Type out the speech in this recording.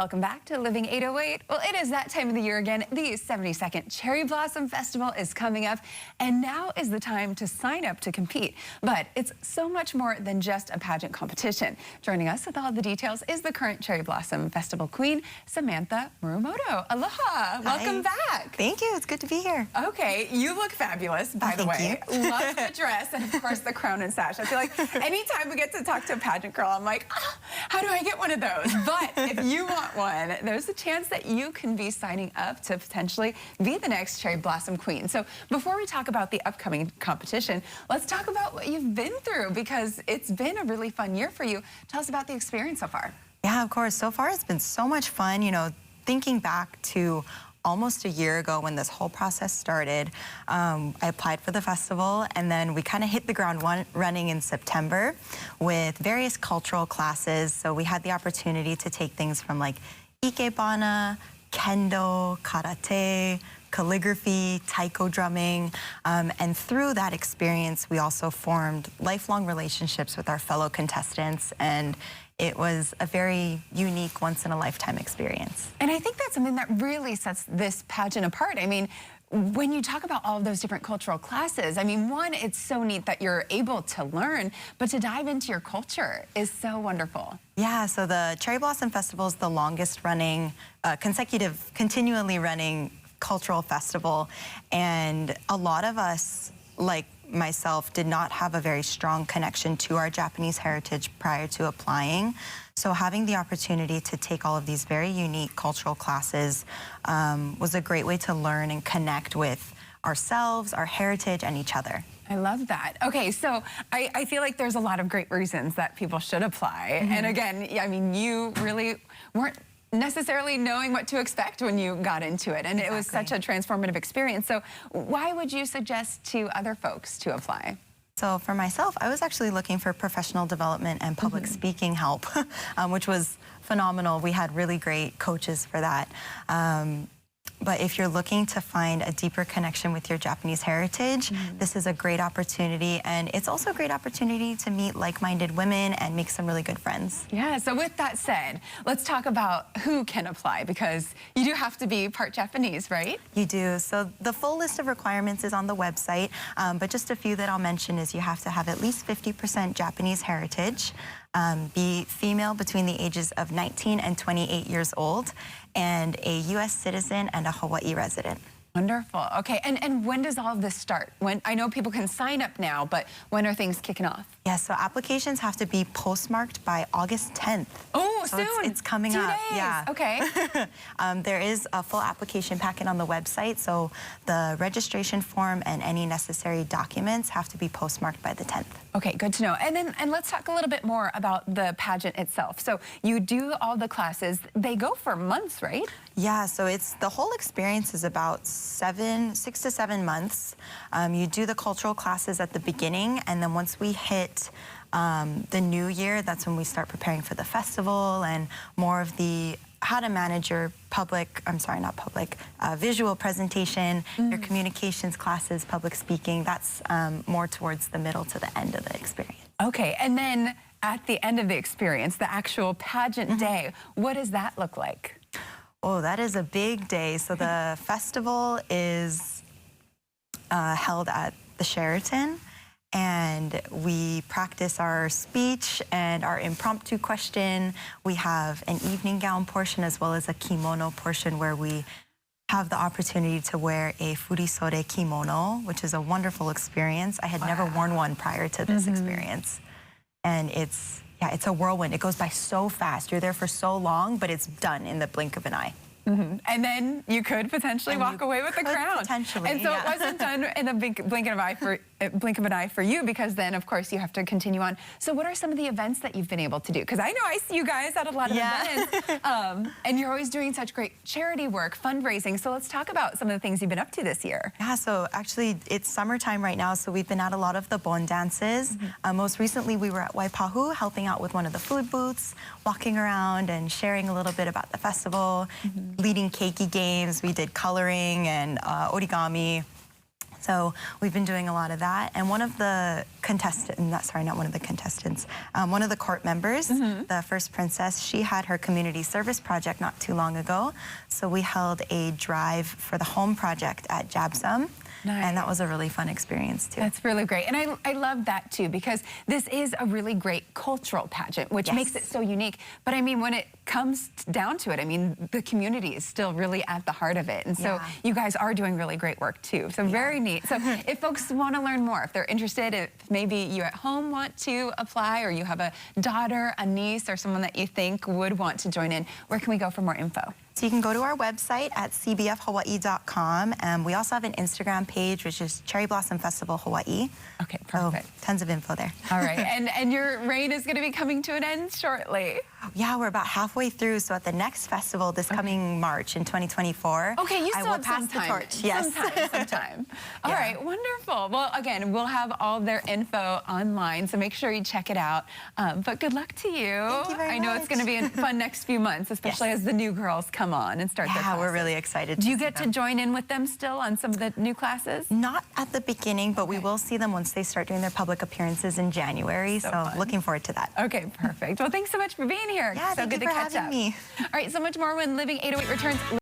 Welcome back to Living 808. Well, it is that time of the year again. The 72nd Cherry Blossom Festival is coming up, and now is the time to sign up to compete. But it's so much more than just a pageant competition. Joining us with all the details is the current Cherry Blossom Festival queen, Samantha Murumoto. Aloha. Welcome back. Thank you. It's good to be here. Okay, you look fabulous, by the way. Love the dress and, of course, the crown and sash. I feel like anytime we get to talk to a pageant girl, I'm like, how do I get one of those? But if you want one, there's a chance that you can be signing up to potentially be the next Cherry Blossom Queen. So before we talk about the upcoming competition, let's talk about what you've been through, because it's been a really fun year for you. Tell us about the experience so far. Yeah, of course. So far it's been so much fun. You know, thinking back to almost a year ago when this whole process started, I applied for the festival, and then we kind of hit the ground running in September with various cultural classes. So we had the opportunity to take things from like ikebana, kendo, karate, calligraphy, taiko drumming, and through that experience we also formed lifelong relationships with our fellow contestants, and it was a very unique, once-in-a-lifetime experience. And I think that's something that really sets this pageant apart. I mean, when you talk about all of those different cultural classes, I mean, one, it's so neat that you're able to learn, but to dive into your culture is so wonderful. Yeah, so the Cherry Blossom Festival is the longest running, continually running cultural festival, and a lot of us, like myself, did not have a very strong connection to our Japanese heritage prior to applying. So having the opportunity to take all of these very unique cultural classes was a great way to learn and connect with ourselves, our heritage, and each other. I love that. Okay, so I feel like there's a lot of great reasons that people should apply. And again, I mean, you really weren't necessarily knowing what to expect when you got into it, and it was such a transformative experience. So why would you suggest to other folks to apply? So for myself, I was actually looking for professional development and public speaking help, which was phenomenal. We had really great coaches for that. But if you're looking to find a deeper connection with your Japanese heritage, this is a great opportunity. And it's also a great opportunity to meet like-minded women and make some really good friends. Yeah, so with that said, let's talk about who can apply, because you do have to be part Japanese, right? You do. So the full list of requirements is on the website, but just a few that I'll mention is you have to have at least 50% Japanese heritage, be female between the ages of 19 and 28 years old, and a U.S. citizen and a Hawaii resident. Wonderful. Okay, and when does all of this start? When, I know people can sign up now, but when are things kicking off? Yeah, so applications have to be postmarked by August 10th. Oh, so soon. It's coming 2 up. days. Yeah. Okay. There is a full application packet on the website, so the registration form and any necessary documents have to be postmarked by the 10th. Okay, good to know. And let's talk a little bit more about the pageant itself. So you do all the classes. They go for months, right? Yeah, so the whole experience is about 6 to 7 months. You do the cultural classes at the beginning, and then once we hit the new year, that's when we start preparing for the festival and more of the how to manage your visual presentation, your communications classes, public speaking. That's more towards the middle to the end of the experience. Okay, and then at the end of the experience, the actual pageant day, what does that look like? Oh, that is a big day. So the festival is held at the Sheraton, and we practice our speech and our impromptu question. We have an evening gown portion as well as a kimono portion where we have the opportunity to wear a furisode kimono, which is a wonderful experience. I had never worn one prior to this experience. And it's a whirlwind. It goes by so fast. You're there for so long, but it's done in the blink of an eye. And then you could potentially walk away with the crown. Potentially, and so it wasn't done in a blink of an eye for you, because then, of course, you have to continue on. So what are some of the events that you've been able to do? Because I know I see you guys at a lot of events, and you're always doing such great charity work, fundraising. So let's talk about some of the things you've been up to this year. Yeah, so actually it's summertime right now, so we've been at a lot of the bon dances. Most recently we were at Waipahu helping out with one of the food booths, walking around and sharing a little bit about the festival, leading keiki games. We did coloring and origami. So we've been doing a lot of that. And one of the one of the court members, the first princess, she had her community service project not too long ago. So we held a drive for the home project at Jabsum. Nice. And that was a really fun experience too. That's really great. And I love that too, because this is a really great cultural pageant, which makes it so unique. But I mean, when it comes down to it, I mean, the community is still really at the heart of it. And so you guys are doing really great work too. So very neat. So if folks want to learn more, if they're interested, if maybe you at home want to apply, or you have a daughter, a niece, or someone that you think would want to join in, where can we go for more info? So you can go to our website at cbfhawaii.com, and we also have an Instagram page, which is Cherry Blossom Festival Hawaii. Okay, perfect. So tons of info there. All right, and your reign is going to be coming to an end shortly. Yeah, we're about halfway through. So at the next festival this coming March in 2024, okay, you still I will have pass some the time. torch. Yes, sometime. All right, wonderful. Well, again, we'll have all their info online, so make sure you check it out. But good luck to you. Thank you very I know much. it's going to be a fun next few months, especially as the new girls come on and start their classes. Yeah, we're really excited. Do you get to join in with them still on some of the new classes? Not at the beginning, but we will see them once they start doing their public appearances in January. So looking forward to that. Okay, perfect. Well, thanks so much for being here. Yeah, so thank good you to for catch having up. me. All right, so much more when Living 808 returns.